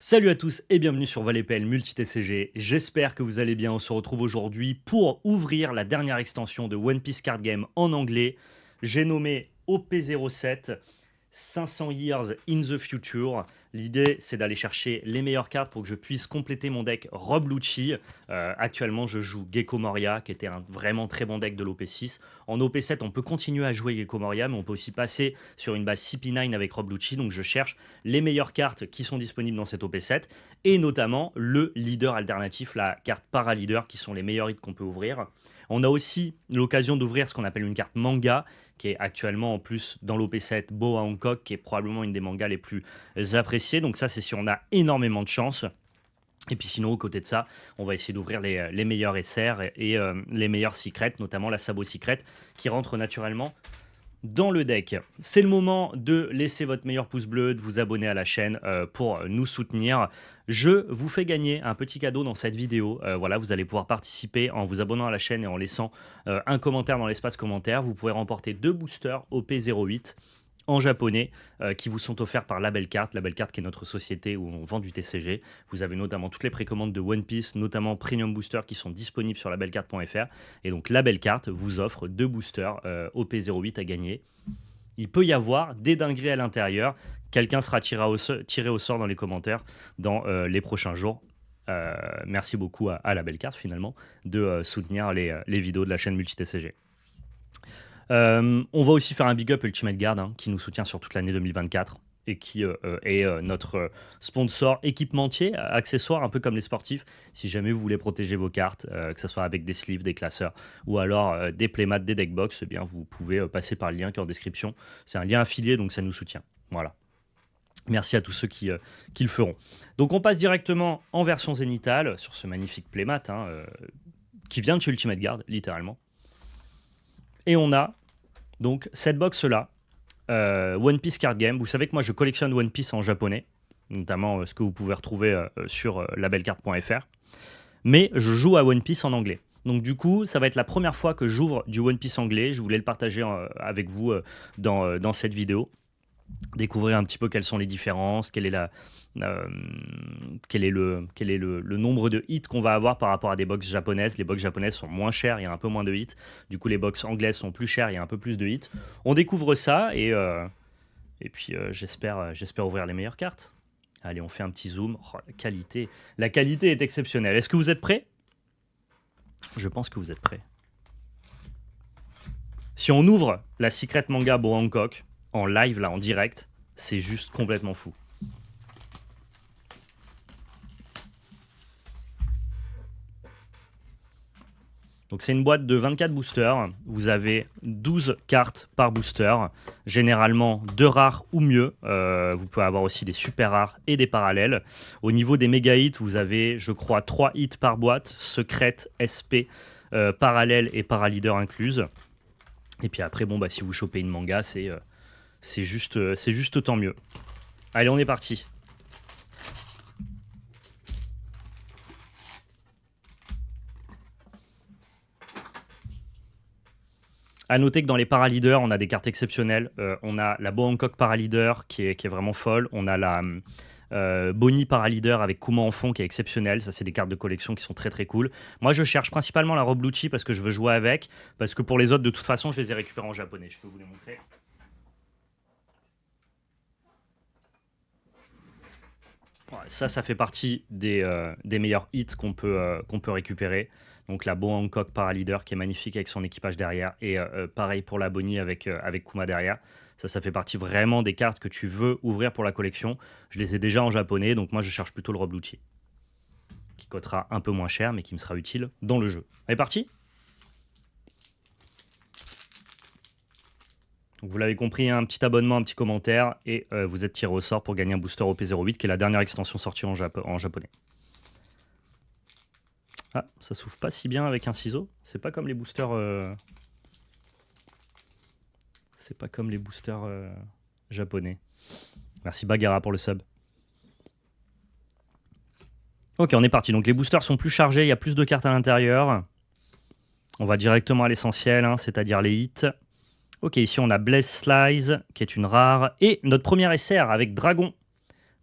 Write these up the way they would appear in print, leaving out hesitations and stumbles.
Salut à tous et bienvenue sur ValetPL Multi-TCG. J'espère que vous allez bien. On se retrouve aujourd'hui pour ouvrir la dernière extension de One Piece Card Game en anglais. J'ai nommé OP07 500 Years in the Future. L'idée, c'est d'aller chercher les meilleures cartes pour que je puisse compléter mon deck Rob Lucci. Actuellement, je joue Gecko Moria, qui était un vraiment très bon deck de l'OP6. En OP7, on peut continuer à jouer Gecko Moria, mais on peut aussi passer sur une base CP9 avec Rob Lucci. Donc, je cherche les meilleures cartes qui sont disponibles dans cette OP7, et notamment le leader alternatif, la carte para-leader, qui sont les meilleurs hits qu'on peut ouvrir. On a aussi l'occasion d'ouvrir ce qu'on appelle une carte manga, qui est actuellement en plus dans l'OP7 Boa Hancock, qui est probablement une des mangas les plus appréciés. Donc ça, c'est si on a énormément de chance. Et puis sinon, aux côté de ça, on va essayer d'ouvrir les meilleurs SR et les meilleurs secrets, notamment la Sabo Secret, qui rentre naturellement dans le deck. C'est le moment de laisser votre meilleur pouce bleu, de vous abonner à la chaîne pour nous soutenir. Je vous fais gagner un petit cadeau dans cette vidéo. Voilà, vous allez pouvoir participer en vous abonnant à la chaîne et en laissant un commentaire dans l'espace commentaire. Vous pouvez remporter 2 boosters OP08 en japonais qui vous sont offerts par Label Cart qui est notre société où on vend du TCG. Vous avez notamment toutes les précommandes de One Piece, notamment Premium Booster qui sont disponibles sur labelcart.fr. Et donc Label Cart vous offre 2 boosters OP08 à gagner. Il peut y avoir des dingueries à l'intérieur. Quelqu'un sera tiré au sort dans les commentaires dans les prochains jours. Merci beaucoup à Label Cart finalement de soutenir les vidéos de la chaîne Multi-TCG. On va aussi faire un big up Ultimate Guard qui nous soutient sur toute l'année 2024 et qui est notre sponsor équipementier, accessoire, un peu comme les sportifs. Si jamais vous voulez protéger vos cartes, que ce soit avec des sleeves, des classeurs ou alors des playmats, des deckbox, eh bien vous pouvez passer par le lien qui est en description. C'est un lien affilié, donc ça nous soutient. Voilà. Merci à tous ceux qui le feront. Donc on passe directement en version zénithale sur ce magnifique playmat qui vient de chez Ultimate Guard, littéralement. Et on a donc cette box-là, One Piece Card Game. Vous savez que moi je collectionne One Piece en japonais, notamment ce que vous pouvez retrouver sur labelcart.fr. Mais je joue à One Piece en anglais. Donc du coup, ça va être la première fois que j'ouvre du One Piece anglais. Je voulais le partager avec vous dans cette vidéo. Découvrir un petit peu quelles sont les différences, quel est le nombre de hits qu'on va avoir par rapport à des box japonaises. Les box japonaises sont moins chères, il y a un peu moins de hits. Du coup, les box anglaises sont plus chères, il y a un peu plus de hits. On découvre ça et puis j'espère ouvrir les meilleures cartes. Allez, on fait un petit zoom. Oh, la qualité est exceptionnelle. Est-ce que vous êtes prêts? Je pense que vous êtes prêts. Si on ouvre la Secret Manga Boa Hancock en live, là, en direct, c'est juste complètement fou. Donc c'est une boîte de 24 boosters. Vous avez 12 cartes par booster. Généralement 2 rares ou mieux. Vous pouvez avoir aussi des super rares et des parallèles. Au niveau des méga hits, vous avez, je crois, 3 hits par boîte. Secrète, SP, parallèle et paraleader incluse. Et puis après, bon, bah, si vous chopez une manga, c'est juste tant mieux. Allez, on est parti. À noter que dans les paraleaders, on a des cartes exceptionnelles. On a la Boa Hancock paraleader qui est vraiment folle. On a la Bonnie paraleader avec Kuma en fond qui est exceptionnelle. Ça, c'est des cartes de collection qui sont très très cool. Moi, je cherche principalement la Rob Lucci parce que je veux jouer avec. Parce que pour les autres, de toute façon, je les ai récupérés en japonais. Je peux vous les montrer. Ça fait partie des meilleurs hits qu'on peut récupérer. Donc la Boa Hancock Paraleader qui est magnifique avec son équipage derrière. Et pareil pour la Bonnie avec Kuma derrière. Ça fait partie vraiment des cartes que tu veux ouvrir pour la collection. Je les ai déjà en japonais, donc moi je cherche plutôt le Rob Lucci. Qui coûtera un peu moins cher, mais qui me sera utile dans le jeu. Allez, parti! Donc vous l'avez compris, un petit abonnement, un petit commentaire, et vous êtes tiré au sort pour gagner un booster OP08, qui est la dernière extension sortie en japonais. Ah, ça s'ouvre pas si bien avec un ciseau. C'est pas comme les boosters... C'est pas comme les boosters japonais. Merci Bagara pour le sub. Ok, on est parti. Donc les boosters sont plus chargés, il y a plus de cartes à l'intérieur. On va directement à l'essentiel, c'est-à-dire les hits. Ok, ici on a Blaze Slice, qui est une rare. Et notre première SR avec Dragon.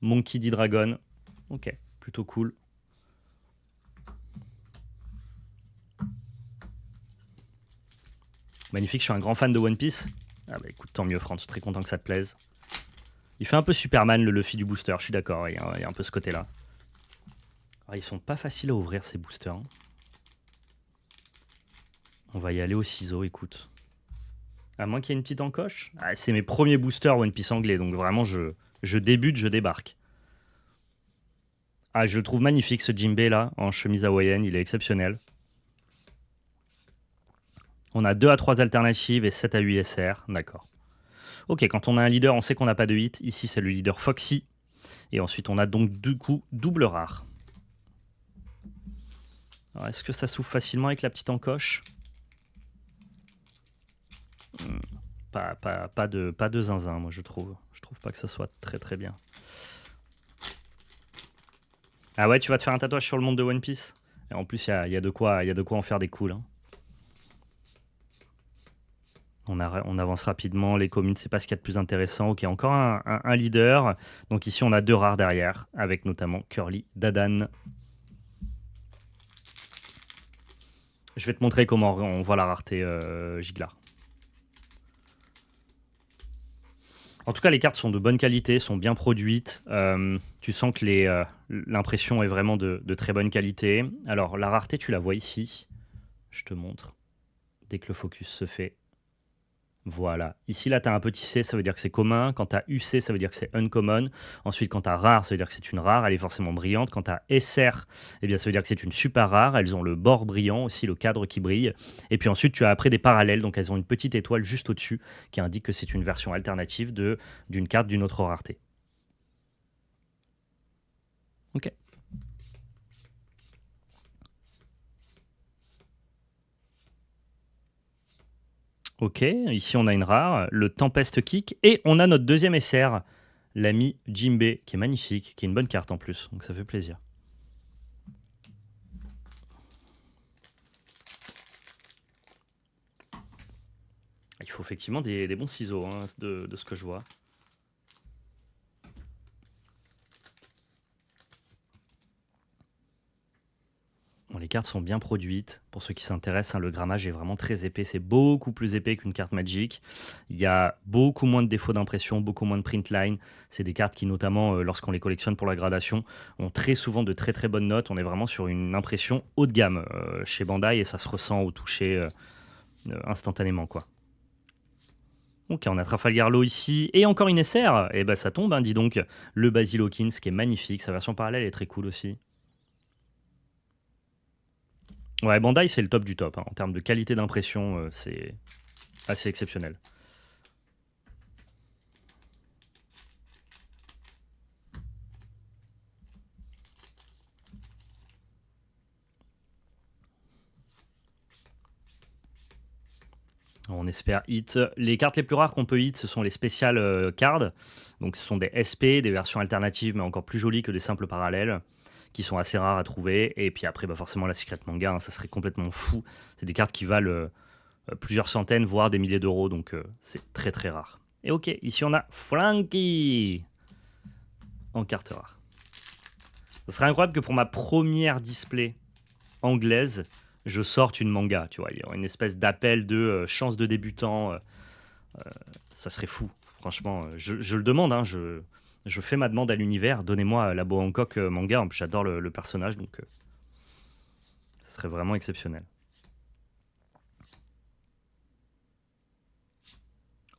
Monkey D. Dragon. Ok, plutôt cool. Magnifique, je suis un grand fan de One Piece. Ah bah écoute, tant mieux Franck, je suis très content que ça te plaise. Il fait un peu Superman le Luffy du booster, je suis d'accord, il y a un peu ce côté-là. Ah, ils sont pas faciles à ouvrir ces boosters. Hein. On va y aller au ciseau, écoute. À moins qu'il y ait une petite encoche. Ah, c'est mes premiers boosters One Piece anglais, donc vraiment je débute, je débarque. Ah, je le trouve magnifique ce Jinbei là, en chemise hawaïenne, il est exceptionnel. On a 2 à 3 alternatives et 7 à 8 SR, d'accord. Ok, quand on a un leader, on sait qu'on n'a pas de hit. Ici, c'est le leader Foxy. Et ensuite, on a donc du coup double rare. Est-ce que ça s'ouvre facilement avec la petite encoche? Pas de zinzin, moi, je trouve. Je trouve pas que ça soit très très bien. Ah ouais, tu vas te faire un tatouage sur le monde de One Piece? Et en plus, il y a de quoi en faire des cools. Hein. On avance rapidement, les communes, c'est pas ce qu'il y a de plus intéressant. Ok, encore un leader. Donc ici, on a 2 rares derrière, avec notamment Curly Dadan. Je vais te montrer comment on voit la rareté Giglar. En tout cas, les cartes sont de bonne qualité, sont bien produites. Tu sens que l'impression est vraiment de très bonne qualité. Alors, la rareté, tu la vois ici. Je te montre. Dès que le focus se fait. Voilà. Ici, là, tu as un petit C, ça veut dire que c'est commun. Quand tu as UC, ça veut dire que c'est uncommon. Ensuite, quand tu as rare, ça veut dire que c'est une rare. Elle est forcément brillante. Quand tu as SR, eh bien, ça veut dire que c'est une super rare. Elles ont le bord brillant, aussi le cadre qui brille. Et puis ensuite, tu as après des parallèles. Donc, elles ont une petite étoile juste au-dessus qui indique que c'est une version alternative d'une carte d'une autre rareté. Ok. Ok, ici on a une rare, le Tempest Kick, et on a notre deuxième SR, l'ami Jinbei, qui est magnifique, qui est une bonne carte en plus, donc ça fait plaisir. Il faut effectivement des bons ciseaux, hein, de ce que je vois. Bon, les cartes sont bien produites. Pour ceux qui s'intéressent, hein, le grammage est vraiment très épais. C'est beaucoup plus épais qu'une carte Magic. Il y a beaucoup moins de défauts d'impression, beaucoup moins de print line. C'est des cartes qui, notamment, lorsqu'on les collectionne pour la gradation, ont très souvent de très très bonnes notes. On est vraiment sur une impression haut de gamme chez Bandai et ça se ressent au toucher instantanément, quoi. Ok, on a Trafalgar Law ici, et encore une SR. Et bah ça tombe, hein, dis donc. Le Basil Hawkins, qui est magnifique. Sa version parallèle est très cool aussi. Ouais, Bandai, c'est le top du top. Hein. En termes de qualité d'impression, c'est assez exceptionnel. On espère hit. Les cartes les plus rares qu'on peut hit, ce sont les spéciales cards. Donc ce sont des SP, des versions alternatives, mais encore plus jolies que des simples parallèles, qui sont assez rares à trouver. Et puis après, bah forcément, la Secret Manga, hein, ça serait complètement fou. C'est des cartes qui valent plusieurs centaines, voire des milliers d'euros, donc c'est très très rare. Et ok, ici on a Frankie en carte rare. Ce serait incroyable que pour ma première display anglaise, je sorte une manga, tu vois. Il y aurait une espèce d'appel de chance de débutant. Ça serait fou, franchement. Je le demande, hein, je fais ma demande à l'univers. Donnez-moi la Boa Hancock manga. En plus, j'adore le personnage, donc ce serait vraiment exceptionnel.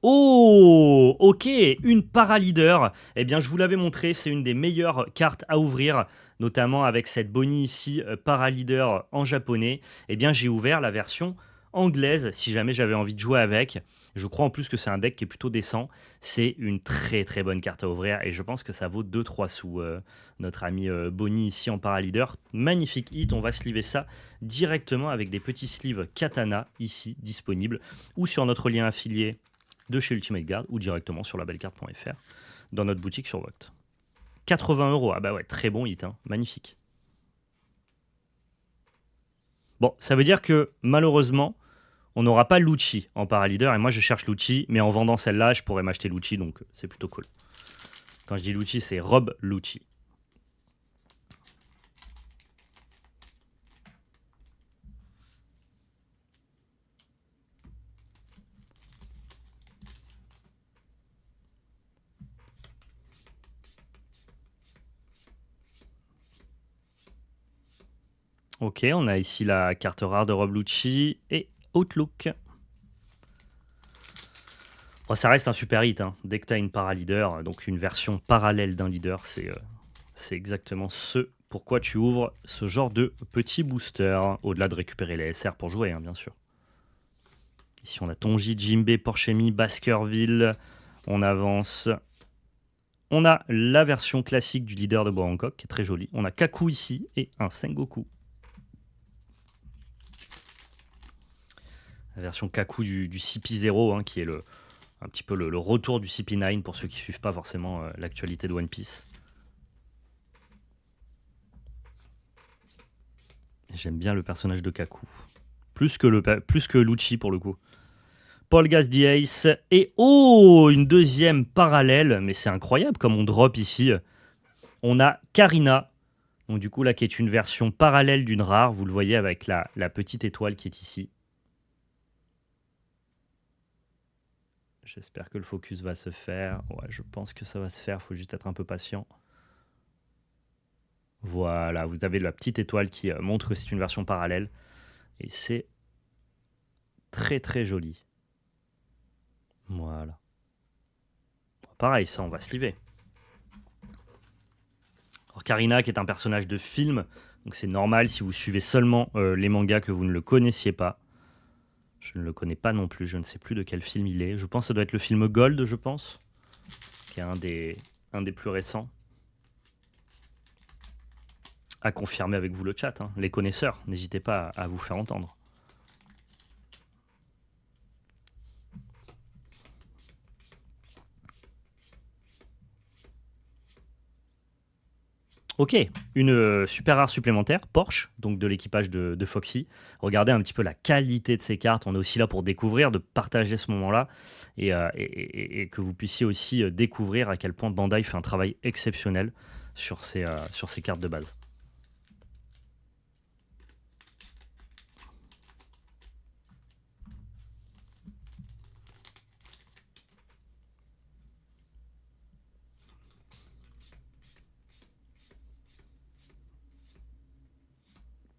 Oh, ok, une paraleader. Eh bien, je vous l'avais montré, c'est une des meilleures cartes à ouvrir, notamment avec cette Bonnie ici, paraleader en japonais. Eh bien, j'ai ouvert la version anglaise, si jamais j'avais envie de jouer avec. Je crois en plus que c'est un deck qui est plutôt décent. C'est une très très bonne carte à ouvrir et je pense que ça vaut 2-3 sous. Notre ami Bonnie ici en paraleader. Magnifique hit, on va sleever ça directement avec des petits sleeves katana ici disponibles ou sur notre lien affilié de chez Ultimate Guard ou directement sur labellecard.fr dans notre boutique sur Vogt. 80 €, ah bah ouais, très bon hit, hein. Magnifique. Bon, ça veut dire que malheureusement, on n'aura pas Lucci en paraleader et moi je cherche Lucci, mais en vendant celle-là, je pourrais m'acheter Lucci, donc c'est plutôt cool. Quand je dis Lucci, c'est Rob Lucci. Ok, on a ici la carte rare de Rob Lucci et Outlook. Bon, ça reste un super hit, hein. Dès que tu as une para-leader, donc une version parallèle d'un leader, c'est exactement ce pourquoi tu ouvres ce genre de petit booster, au-delà de récupérer les SR pour jouer, hein, bien sûr. Ici, on a Tonji, Jimbe, Porchemi, Baskerville. On avance. On a la version classique du leader de Bangkok, qui est très jolie. On a Kaku ici et un Sengoku. La version Kaku du CP0, hein, qui est un petit peu le retour du CP9 pour ceux qui ne suivent pas forcément l'actualité de One Piece. J'aime bien le personnage de Kaku. Plus que Lucci pour le coup. Paul Gas Ace. Et oh, une deuxième parallèle. Mais c'est incroyable comme on drop ici. On a Karina. Donc du coup là qui est une version parallèle d'une rare. Vous le voyez avec la petite étoile qui est ici. J'espère que le focus va se faire. Ouais, je pense que ça va se faire. Il faut juste être un peu patient. Voilà, vous avez la petite étoile qui montre que c'est une version parallèle. Et c'est très très joli. Voilà. Pareil, ça, on va se liver. Alors, Karina, qui est un personnage de film, donc c'est normal si vous suivez seulement les mangas que vous ne le connaissiez pas. Je ne le connais pas non plus, je ne sais plus de quel film il est. Je pense que ça doit être le film Gold, je pense, qui est un des plus récents. À confirmer avec vous le chat, hein. Les connaisseurs, n'hésitez pas à vous faire entendre. Ok, une super rare supplémentaire, Porsche, donc de l'équipage de Foxy. Regardez un petit peu la qualité de ces cartes. On est aussi là pour découvrir, de partager ce moment-là et que vous puissiez aussi découvrir à quel point Bandai fait un travail exceptionnel sur ces cartes de base.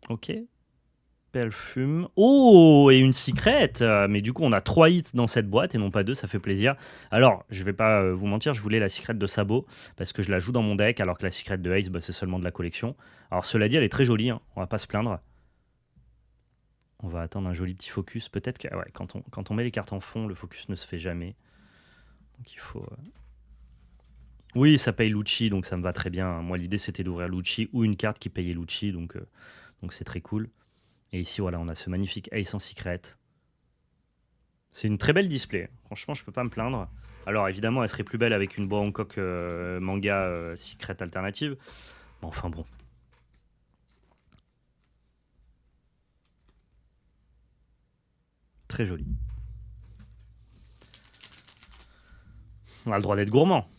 Ok. Perfume. Oh, et une secrète. Mais du coup, on a 3 hits dans cette boîte et non pas 2, ça fait plaisir. Alors, je vais pas vous mentir, je voulais la secrète de Sabot parce que je la joue dans mon deck, alors que la secrète de Ace, bah, c'est seulement de la collection. Alors, cela dit, elle est très jolie, hein, on va pas se plaindre. On va attendre un joli petit focus. Peut-être que ouais, quand on met les cartes en fond, le focus ne se fait jamais. Donc, il faut. Oui, ça paye Lucci, donc ça me va très bien. Moi, l'idée, c'était d'ouvrir Lucci ou une carte qui payait Lucci, donc c'est très cool. Et ici, voilà, on a ce magnifique Ace en secret. C'est une très belle display. Franchement, je peux pas me plaindre. Alors, évidemment, elle serait plus belle avec une Bangkok manga secret alternative. Mais enfin bon. Très joli. On a le droit d'être gourmand.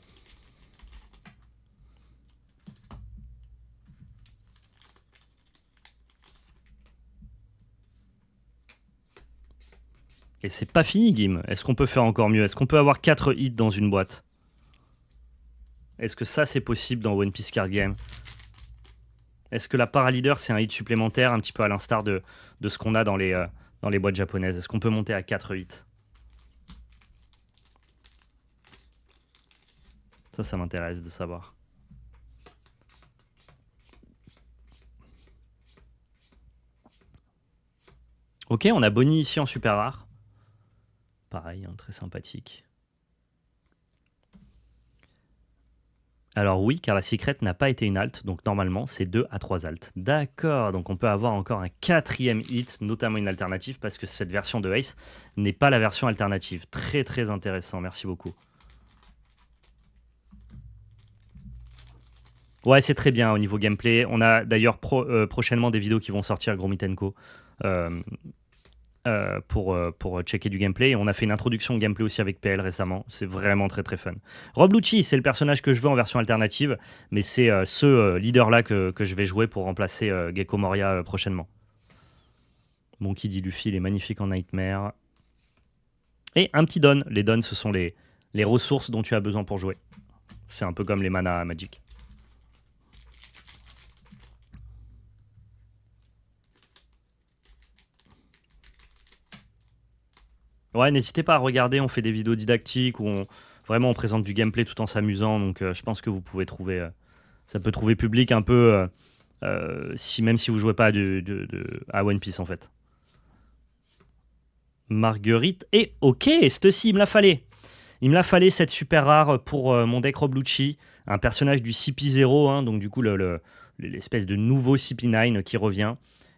Et c'est pas fini, Gim. Est-ce qu'on peut faire encore mieux? Est-ce qu'on peut avoir 4 hits dans une boîte? Est-ce que ça, c'est possible dans One Piece Card Game? Est-ce que la Paraleader, c'est un hit supplémentaire, un petit peu à l'instar de ce qu'on a dans les boîtes japonaises? Est-ce qu'on peut monter à 4 hits? Ça m'intéresse de savoir. Ok, on a Bonnie ici en super rare. Pareil, hein, très sympathique. Alors oui, car la secret n'a pas été une alt, donc normalement c'est 2 à 3 alts. D'accord, donc on peut avoir encore un 4e hit, notamment une alternative, parce que cette version de Ace n'est pas la version alternative. Très très intéressant, merci beaucoup. Ouais, c'est très bien au niveau gameplay. On a d'ailleurs prochainement des vidéos qui vont sortir, Gromitenko, pour checker du gameplay. Et on a fait une introduction de gameplay aussi avec PL récemment. C'est vraiment très très fun. Rob Lucci, c'est le personnage que je veux en version alternative, mais c'est ce leader-là que je vais jouer pour remplacer Gecko Moria prochainement. Bon, qui dit Luffy, il est magnifique en Nightmare. Et un petit don. Les dons, ce sont les ressources dont tu as besoin pour jouer. C'est un peu comme les mana Magic. Ouais, n'hésitez pas à regarder, on fait des vidéos didactiques où vraiment on présente du gameplay tout en s'amusant, donc je pense que vous pouvez trouver, ça peut trouver public un peu, même si vous jouez pas à One Piece en fait. Marguerite, et ok, cette-ci, il me la fallait. Il me la fallait cette super rare pour mon deck Rob Lucci, un personnage du CP0, hein, donc du coup l'espèce de nouveau CP9 qui revient.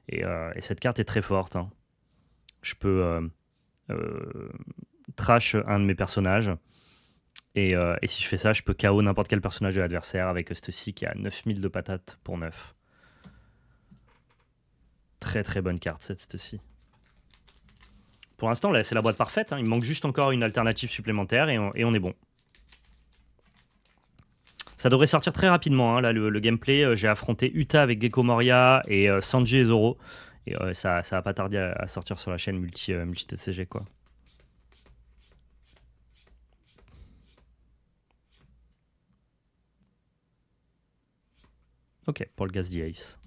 Et cette carte est très forte. Hein. Je peux euh, trash un de mes personnages. Et si je fais ça, je peux KO n'importe quel personnage de l'adversaire avec cette-ci qui a 9000 de patates pour 9. Très très bonne carte cette-ci. Pour l'instant, là, c'est la boîte parfaite. Hein. Il me manque juste encore une alternative supplémentaire et on est bon. Ça devrait sortir très rapidement. Hein. Là, le gameplay, j'ai affronté Uta avec Gecko Moria et Sanji et Zoro. Et ça va pas tarder à sortir sur la chaîne multi-TCG, quoi. Ok, pour le Gaz Ace.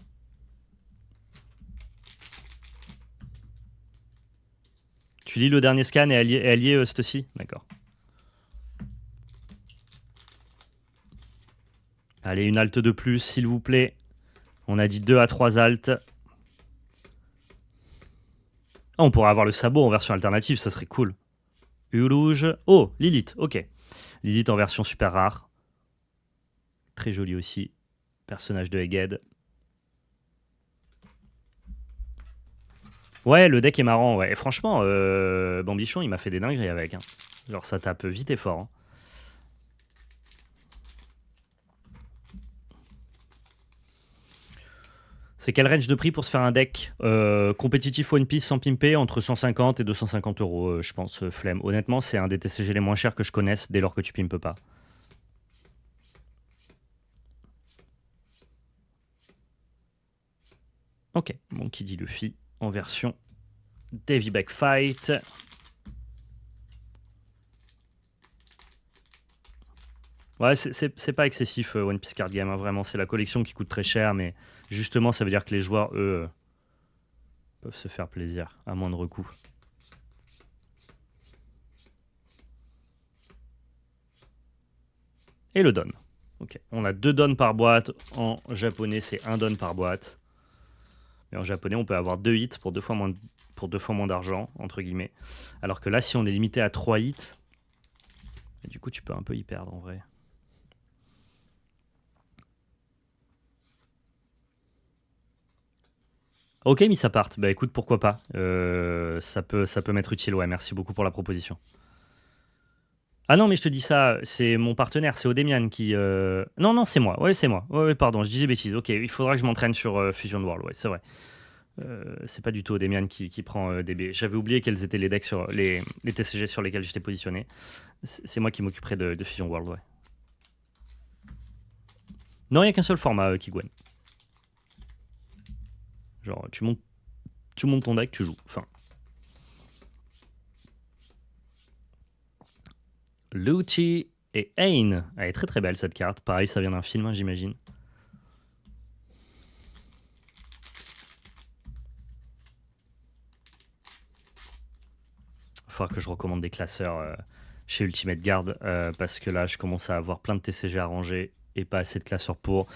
Tu lis le dernier scan et allié cette-ci. D'accord. Allez, une halte de plus, s'il vous plaît. On a dit 2 à 3 haltes. Ah, on pourrait avoir le sabot en version alternative, ça serait cool. Urouge. Oh, Lilith, ok. Lilith en version super rare. Très joli aussi. Personnage de Egghead. Ouais, le deck est marrant, ouais. Et franchement, Bambichon, il m'a fait des dingueries avec. Hein. Genre, ça tape vite et fort. Hein. C'est quel range de prix pour se faire un deck compétitif One Piece sans pimper entre 150 et 250 euros, je pense, flemme. Honnêtement, c'est un des TCG les moins chers que je connaisse dès lors que tu pimpes pas. Ok, bon, qui dit Luffy en version Davy Back Fight. Ouais, c'est pas excessif One Piece Card Game, hein, vraiment. C'est la collection qui coûte très cher, mais justement, ça veut dire que les joueurs, eux, peuvent se faire plaisir à moindre coût. Et le don. Ok, on a 2 dons par boîte. En japonais, c'est 1 don par boîte. Et en japonais, on peut avoir 2 hits pour 2 fois moins d'argent, entre guillemets. Alors que là, si on est limité à 3 hits, du coup, tu peux un peu y perdre en vrai. Ok, Miss Apart. Bah écoute, pourquoi pas. Ça peut m'être utile, ouais. Merci beaucoup pour la proposition. Ah non, mais je te dis ça, c'est mon partenaire, c'est Odemian qui... Non, non, c'est moi. Ouais, c'est moi. Ouais, pardon, je disais bêtises. Ok, il faudra que je m'entraîne sur Fusion World, ouais, c'est vrai. C'est pas du tout Odemian qui prend DB. J'avais oublié quels étaient les decks sur les TCG sur lesquels j'étais positionné. C'est moi qui m'occuperai de Fusion World, ouais. Non, il n'y a qu'un seul format, Kigwen. Genre, tu montes ton deck, tu joues. Enfin. Lucci et Ain. Elle est très très belle cette carte. Pareil, ça vient d'un film, hein, j'imagine. Il va falloir que je recommande des classeurs chez Ultimate Guard parce que là, je commence à avoir plein de TCG à ranger et pas assez de classeurs pour.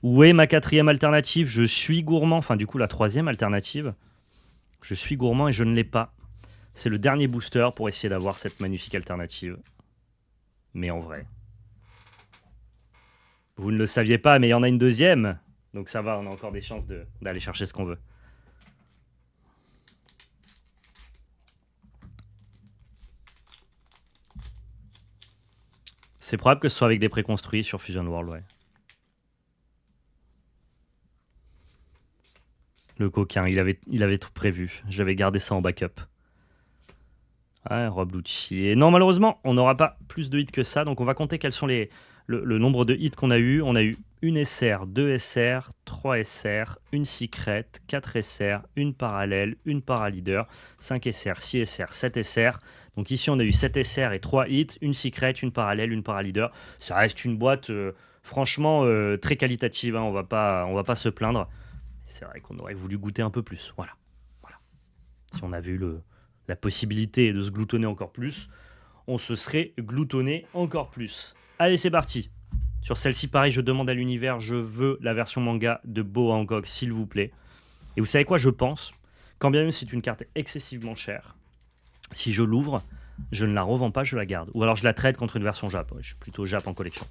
Où est ma 4e alternative? Je suis gourmand. Enfin, du coup, la 3e alternative. Je suis gourmand et je ne l'ai pas. C'est le dernier booster pour essayer d'avoir cette magnifique alternative. Mais en vrai. Vous ne le saviez pas, mais il y en a une 2e. Donc ça va, on a encore des chances d'aller chercher ce qu'on veut. C'est probable que ce soit avec des préconstruits sur Fusion World, ouais. Le coquin, il avait tout prévu. J'avais gardé ça en backup. Ouais, Rob Lucci. Et non, malheureusement, on n'aura pas plus de hits que ça. Donc on va compter quels sont le nombre de hits qu'on a eu. On a eu une SR, 2 SR, 3 SR, une secret, 4 SR, une parallèle, une paraleader, 5 SR, 6 SR, 7 SR. Donc ici, on a eu 7 SR et 3 hits, une secret, une parallèle, une paraleader. Ça reste une boîte franchement très qualitative. Hein. On va pas se plaindre. C'est vrai qu'on aurait voulu goûter un peu plus. Voilà. Si on avait eu la possibilité de se gloutonner encore plus, on se serait gloutonné encore plus. Allez, c'est parti. Sur celle-ci, pareil, je demande à l'univers, je veux la version manga de Boa Hancock, s'il vous plaît. Et vous savez quoi, je pense, quand bien même c'est une carte excessivement chère, si je l'ouvre, je ne la revends pas, je la garde. Ou alors je la trade contre une version Jap. Je suis plutôt Jap en collection.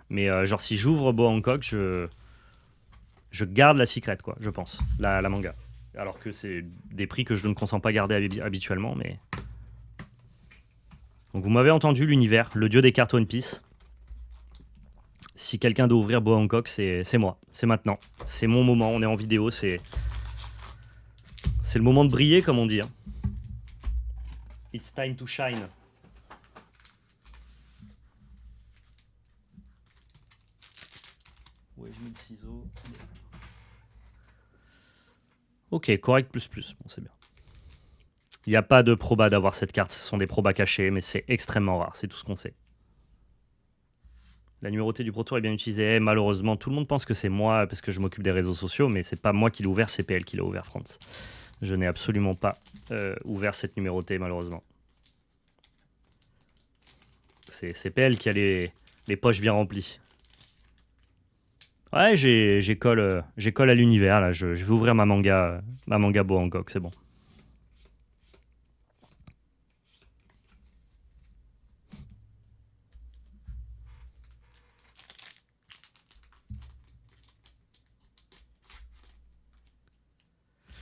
Mais genre si j'ouvre Boa Hancock, je garde la secret, quoi, je pense, la manga. Alors que c'est des prix que je ne consens pas garder habituellement, mais... Donc vous m'avez entendu, l'univers, le dieu des cartes One Piece. Si quelqu'un doit ouvrir Boa Hancock, c'est moi, c'est maintenant. C'est mon moment, on est en vidéo, c'est le moment de briller, comme on dit. Hein. It's time to shine. Ouais, je mets le ciseau. Ok, correct plus plus, bon c'est bien. Il n'y a pas de proba d'avoir cette carte, ce sont des probas cachés, mais c'est extrêmement rare, c'est tout ce qu'on sait. La numérotée du Pro Tour est bien utilisée, malheureusement tout le monde pense que c'est moi parce que je m'occupe des réseaux sociaux, mais c'est pas moi qui l'ai ouvert, c'est PL qui l'a ouvert, France. Je n'ai absolument pas ouvert cette numérotée, malheureusement. C'est PL qui a les poches bien remplies. Ouais, j'ai colle à l'univers, là. Je vais ouvrir ma manga Boa Hancock, c'est bon.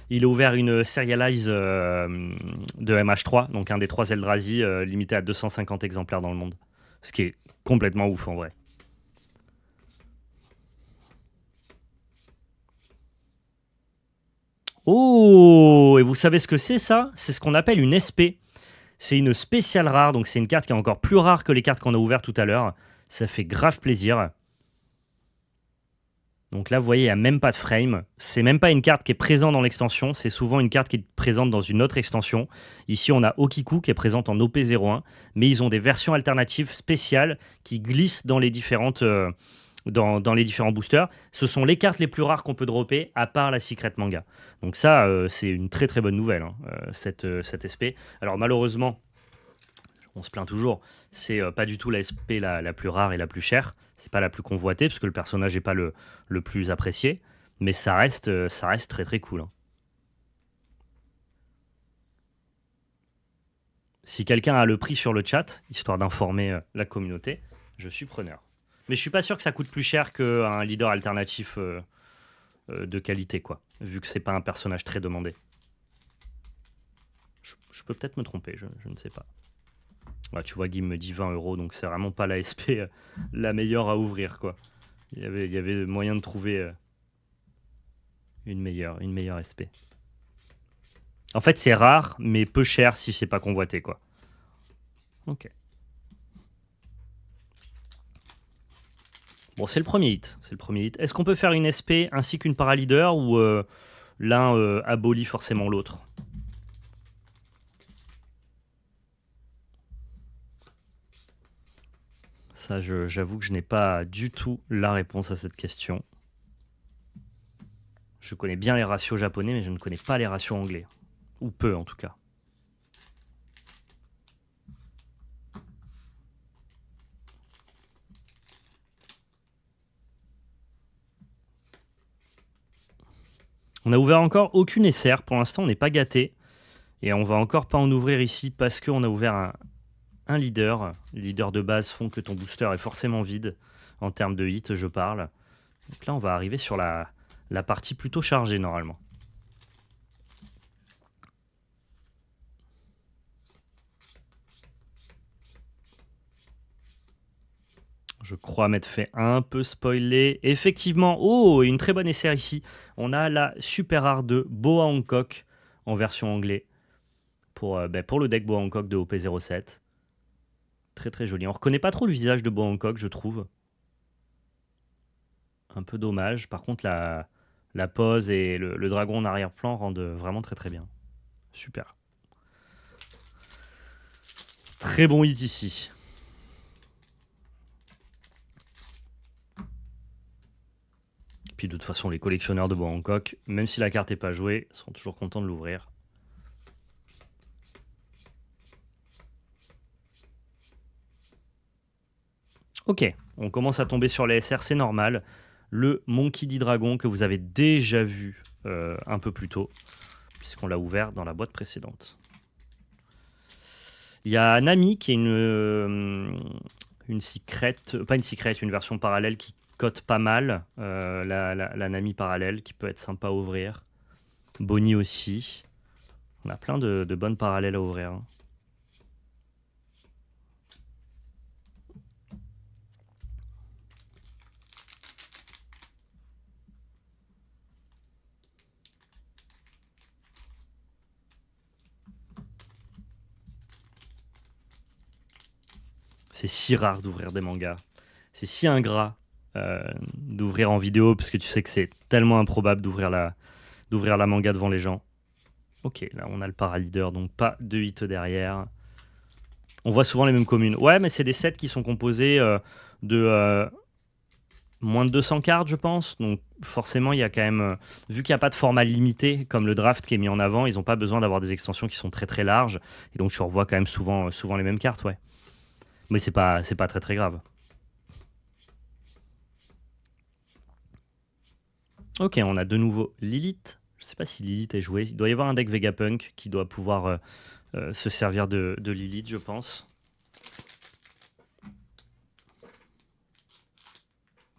Il a ouvert une Serialize de MH3, donc un des 3 Eldrazi, limité à 250 exemplaires dans le monde. Ce qui est complètement ouf en vrai. Oh, et vous savez ce que c'est ça? C'est ce qu'on appelle une SP. C'est une spéciale rare, donc c'est une carte qui est encore plus rare que les cartes qu'on a ouvertes tout à l'heure. Ça fait grave plaisir. Donc là, vous voyez, il n'y a même pas de frame. C'est même pas une carte qui est présente dans l'extension. C'est souvent une carte qui est présente dans une autre extension. Ici, on a Okiku qui est présente en OP01. Mais ils ont des versions alternatives spéciales qui glissent dans les différentes... dans les différents boosters. Ce sont les cartes les plus rares qu'on peut dropper, à part la Secret Manga. Donc ça, c'est une très très bonne nouvelle, hein, cette SP. Alors malheureusement, on se plaint toujours, c'est pas du tout la SP la plus rare et la plus chère. C'est pas la plus convoitée, parce que le personnage n'est pas le plus apprécié. Mais ça reste très très cool. Hein. Si quelqu'un a le prix sur le chat, histoire d'informer la communauté, je suis preneur. Mais je suis pas sûr que ça coûte plus cher qu'un leader alternatif de qualité, quoi. Vu que c'est pas un personnage très demandé. Je peux peut-être me tromper, je ne sais pas. Ouais, tu vois, Guy me dit 20 €, donc c'est vraiment pas la SP la meilleure à ouvrir, quoi. Il y avait moyen de trouver une meilleure SP. En fait, c'est rare, mais peu cher si c'est pas convoité, quoi. Ok. Bon, c'est le premier hit. Est-ce qu'on peut faire une SP ainsi qu'une paraleader ou l'un abolit forcément l'autre? Ça, j'avoue que je n'ai pas du tout la réponse à cette question. Je connais bien les ratios japonais, mais je ne connais pas les ratios anglais. Ou peu, en tout cas. On a ouvert encore aucune SR. Pour l'instant, on n'est pas gâté. Et on va encore pas en ouvrir ici parce qu'on a ouvert un leader. Les leaders de base font que ton booster est forcément vide. En termes de hit, je parle. Donc là, on va arriver sur la partie plutôt chargée, normalement. Je crois m'être fait un peu spoiler. Effectivement, oh, une très bonne SR ici. On a la super rare de Boa Hancock en version anglais pour le deck Boa Hancock de OP07. Très très joli. On reconnaît pas trop le visage de Boa Hancock, je trouve. Un peu dommage. Par contre, la pose et le dragon en arrière-plan rendent vraiment très très bien. Super. Très bon hit ici. Puis de toute façon, les collectionneurs de Boa Hancock, même si la carte n'est pas jouée, sont toujours contents de l'ouvrir. Ok, on commence à tomber sur les SR, c'est normal. Le Monkey D. Dragon que vous avez déjà vu un peu plus tôt, puisqu'on l'a ouvert dans la boîte précédente. Il y a Nami qui est une secret, pas une secret, une version parallèle qui cote pas mal. La Nami parallèle qui peut être sympa à ouvrir. Bonnie aussi. On a plein de bonnes parallèles à ouvrir. Hein. C'est si rare d'ouvrir des mangas. C'est si ingrat d'ouvrir en vidéo parce que tu sais que c'est tellement improbable d'ouvrir la manga devant les gens. Ok, là on a le paraleader, donc pas de hit derrière. On voit souvent les mêmes communes. Ouais, mais c'est des sets qui sont composés de moins de 200 cartes, je pense. Donc forcément, il y a quand même... vu qu'il n'y a pas de format limité, comme le draft qui est mis en avant, ils n'ont pas besoin d'avoir des extensions qui sont très très larges. Et donc je revois quand même souvent les mêmes cartes, ouais. Mais c'est pas très très grave. Ok, on a de nouveau Lilith. Je sais pas si Lilith est joué. Il doit y avoir un deck Vegapunk qui doit pouvoir se servir de Lilith, je pense.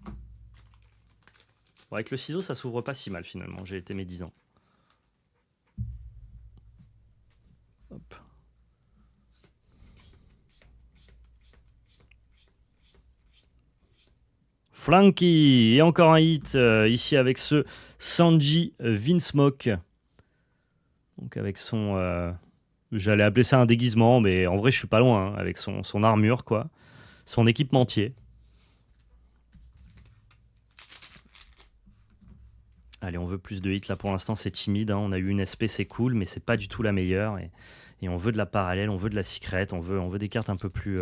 Bon, avec le ciseau, ça s'ouvre pas si mal finalement. J'ai été médisant. Hop. Flanky, et encore un hit ici avec ce Sanji Vinsmoke. Donc avec son... j'allais appeler ça un déguisement, mais en vrai je suis pas loin, hein, avec son armure, quoi. Son équipementier. Allez, on veut plus de hits, là pour l'instant c'est timide, hein. On a eu une SP, c'est cool, mais c'est pas du tout la meilleure. Et on veut de la parallèle, on veut de la secret, on veut des cartes un peu plus...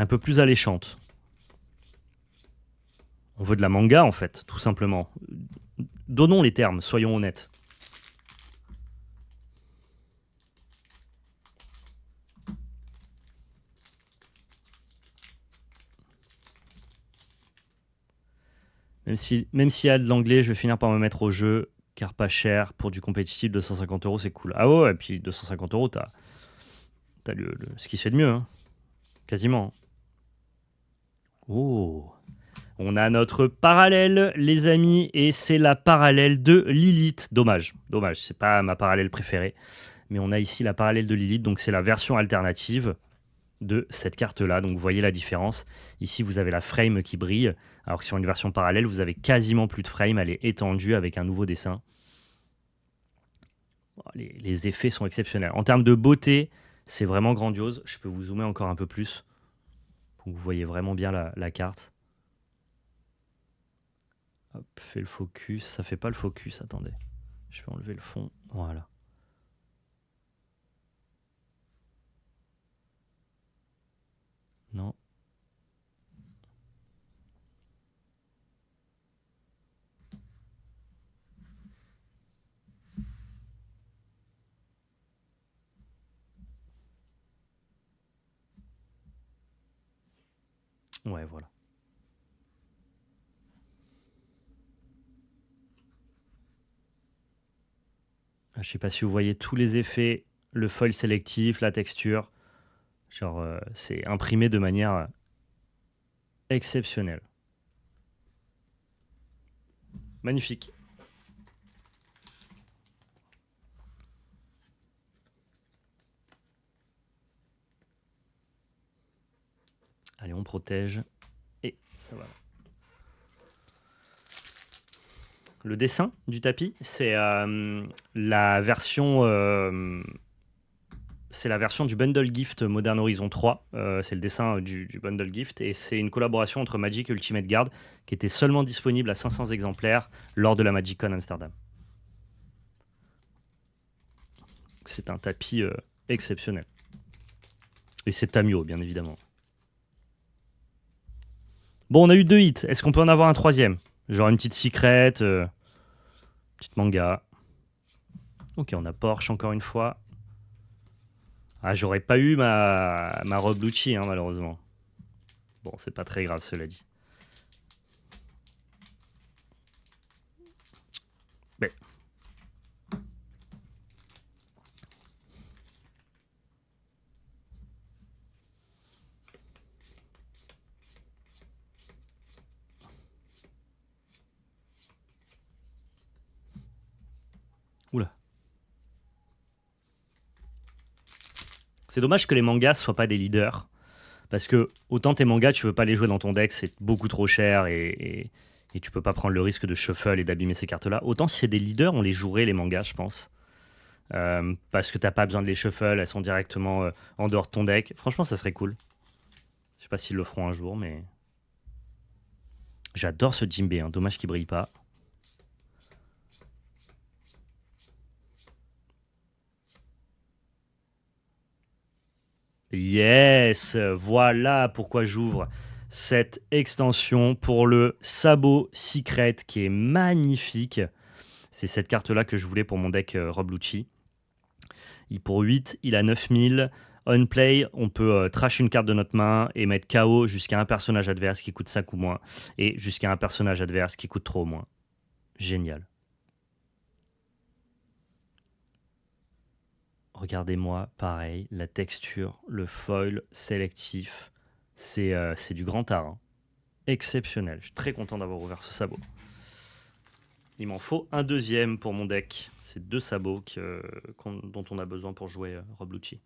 un peu plus alléchante. On veut de la manga, en fait, tout simplement. Donnons les termes, soyons honnêtes. Même s'il y a de l'anglais, je vais finir par me mettre au jeu, car pas cher, pour du compétitif, 250 €, c'est cool. Ah ouais, et puis 250 €, t'as ce qui se fait de mieux, hein. Quasiment. Oh, on a notre parallèle, les amis, et c'est la parallèle de Lilith. Dommage, c'est pas ma parallèle préférée. Mais on a ici la parallèle de Lilith, donc c'est la version alternative de cette carte-là. Donc vous voyez la différence. Ici, vous avez la frame qui brille, alors que sur une version parallèle, vous avez quasiment plus de frame. Elle est étendue avec un nouveau dessin. Les effets sont exceptionnels. En termes de beauté, c'est vraiment grandiose. Je peux vous zoomer encore un peu plus pour que vous voyez vraiment bien la carte. Hop, fait le focus. Ça fait pas le focus, attendez. Je vais enlever le fond. Voilà. Non. Ouais, voilà. Je sais pas si vous voyez tous les effets, le foil sélectif, la texture. Genre, c'est imprimé de manière exceptionnelle. Magnifique. Allez, on protège. Et ça va. Le dessin du tapis, c'est la version... c'est la version du Bundle Gift Modern Horizon 3. C'est le dessin du Bundle Gift. Et c'est une collaboration entre Magic et Ultimate Guard qui était seulement disponible à 500 exemplaires lors de la MagicCon Amsterdam. C'est un tapis exceptionnel. Et c'est Tamio, bien évidemment. Bon, on a eu 2 hits. Est-ce qu'on peut en avoir un troisième? Genre une petite secret, petite manga. Ok, on a Porsche encore une fois. Ah, j'aurais pas eu ma robe Lucci, hein, malheureusement. Bon, c'est pas très grave, cela dit. Mais... Oula. C'est dommage que les mangas soient pas des leaders. Parce que autant tes mangas, tu veux pas les jouer dans ton deck, c'est beaucoup trop cher et tu peux pas prendre le risque de shuffle et d'abîmer ces cartes-là. Autant si c'est des leaders, on les jouerait les mangas, je pense. Parce que t'as pas besoin de les shuffle, elles sont directement en dehors de ton deck. Franchement, ça serait cool. Je sais pas s'ils le feront un jour, mais... J'adore ce Jinbe, hein. Dommage qu'il brille pas. Yes, voilà pourquoi j'ouvre cette extension pour le sabot secret qui est magnifique. C'est cette carte-là que je voulais pour mon deck Rob Lucci. Pour 8, il a 9000. On play, on peut trash une carte de notre main et mettre KO jusqu'à un personnage adverse qui coûte 5 ou moins. Et jusqu'à un personnage adverse qui coûte 3 ou moins. Génial. Regardez-moi, pareil, la texture, le foil sélectif, c'est du grand art. Hein. Exceptionnel. Je suis très content d'avoir ouvert ce sabot. Il m'en faut un deuxième pour mon deck. C'est 2 sabots dont on a besoin pour jouer Rob Lucci.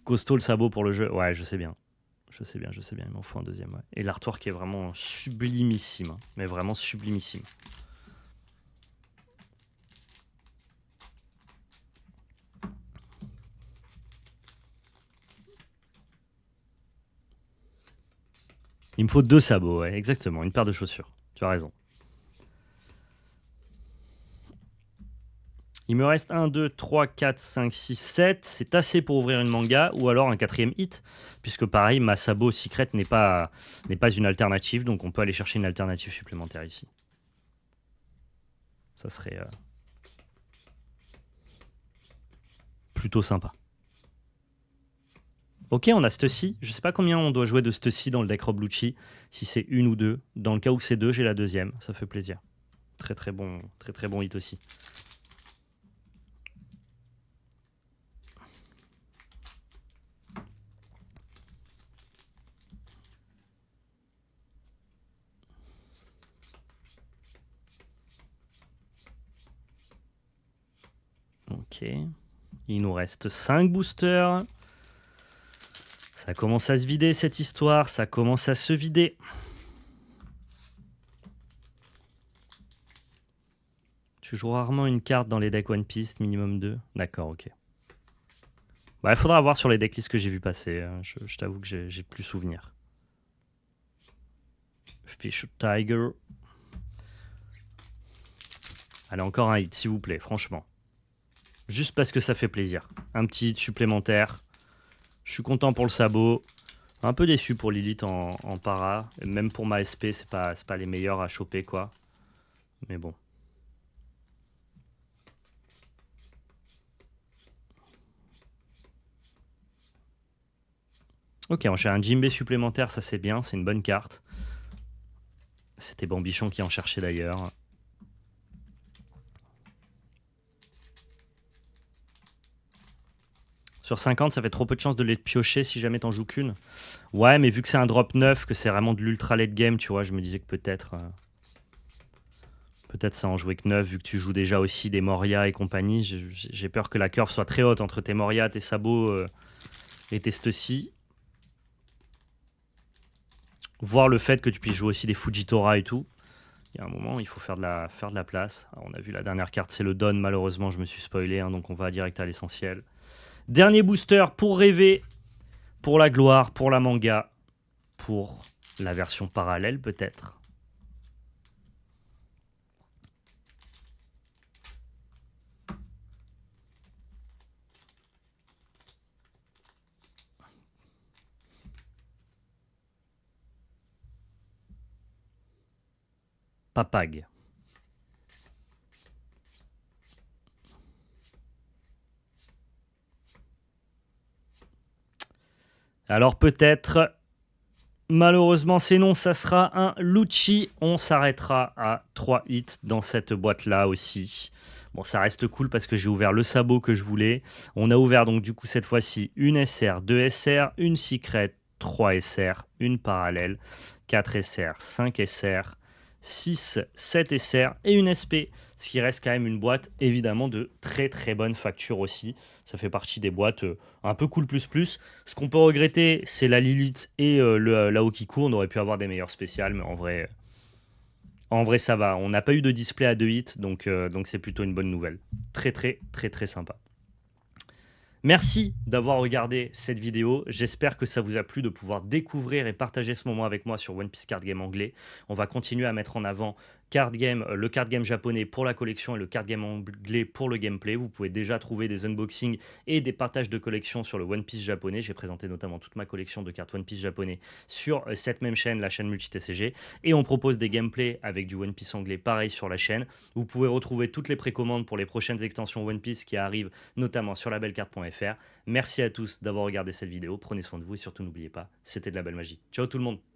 Costaud le sabot pour le jeu. Ouais, je sais bien. Je sais bien. Il m'en faut un deuxième. Ouais. Et l'artwork est vraiment sublimissime. Hein. Mais vraiment sublimissime. Il me faut 2 sabots, ouais, exactement. Une paire de chaussures. Tu as raison. Il me reste 1, 2, 3, 4, 5, 6, 7. C'est assez pour ouvrir une manga ou alors un 4e hit. Puisque pareil, ma sabot secret n'est pas une alternative. Donc on peut aller chercher une alternative supplémentaire ici. Ça serait plutôt sympa. Ok, on a Stussy. Je sais pas combien on doit jouer de Stussy dans le deck Rob Lucci. Si c'est 1 ou 2. Dans le cas où c'est 2, j'ai la deuxième. Ça fait plaisir. Très bon hit aussi. Ok. Il nous reste 5 boosters. Ça commence à se vider cette histoire. Ça commence à se vider. Tu joues rarement une carte dans les decks One Piece, minimum 2. D'accord, ok. Bah, il faudra voir sur les decklists que j'ai vu passer. Je t'avoue que j'ai plus souvenir. Fish Tiger. Allez, encore un hit, s'il vous plaît, franchement. Juste parce que ça fait plaisir. Un petit hit supplémentaire. Je suis content pour le sabot. Un peu déçu pour Lilith en para. Et même pour ma SP, c'est pas les meilleurs à choper, quoi. Mais bon. Ok, j'ai un Jinbe supplémentaire, ça c'est bien, c'est une bonne carte. C'était Bambichon qui en cherchait d'ailleurs. Sur 50, ça fait trop peu de chances de les piocher si jamais t'en joues qu'une. Ouais, mais vu que c'est un drop 9, que c'est vraiment de l'ultra late game, tu vois, je me disais que peut-être... peut-être ça en jouait que 9, vu que tu joues déjà aussi des Moria et compagnie. J'ai peur que la curve soit très haute entre tes Moria, tes sabots et tes Stussy. Voir le fait que tu puisses jouer aussi des Fujitora et tout. Il y a un moment, il faut faire de la place. Alors, on a vu la dernière carte, c'est le Don. Malheureusement, je me suis spoilé, hein, donc on va direct à l'essentiel. Dernier booster pour rêver, pour la gloire, pour la manga, pour la version parallèle peut-être. Papag. Alors peut-être, malheureusement c'est non, ça sera un Lucci. On s'arrêtera à 3 hits dans cette boîte-là aussi. Bon, ça reste cool parce que j'ai ouvert le sabot que je voulais. On a ouvert donc du coup cette fois-ci une SR, 2 SR, une Secret, 3 SR, une parallèle, 4 SR, 5 SR, 6, 7 SR et une SP. Ce qui reste quand même une boîte évidemment de très très bonne facture aussi. Ça fait partie des boîtes un peu cool plus plus. Ce qu'on peut regretter, c'est la Lilith et la Okiko. On aurait pu avoir des meilleurs spéciales, mais en vrai, ça va. On n'a pas eu de display à 2 hits, donc c'est plutôt une bonne nouvelle. Très, très, très, très sympa. Merci d'avoir regardé cette vidéo. J'espère que ça vous a plu de pouvoir découvrir et partager ce moment avec moi sur One Piece Card Game anglais. On va continuer à mettre en avant le card game japonais pour la collection et le card game anglais pour le gameplay. Vous pouvez déjà trouver des unboxings et des partages de collections sur le One Piece japonais. J'ai présenté notamment toute ma collection de cartes One Piece japonais sur cette même chaîne, la chaîne Multi-TCG. Et on propose des gameplays avec du One Piece anglais pareil sur la chaîne. Vous pouvez retrouver toutes les précommandes pour les prochaines extensions One Piece qui arrivent notamment sur labellecarte.fr. Merci à tous d'avoir regardé cette vidéo. Prenez soin de vous et surtout n'oubliez pas, c'était de la belle magie. Ciao tout le monde!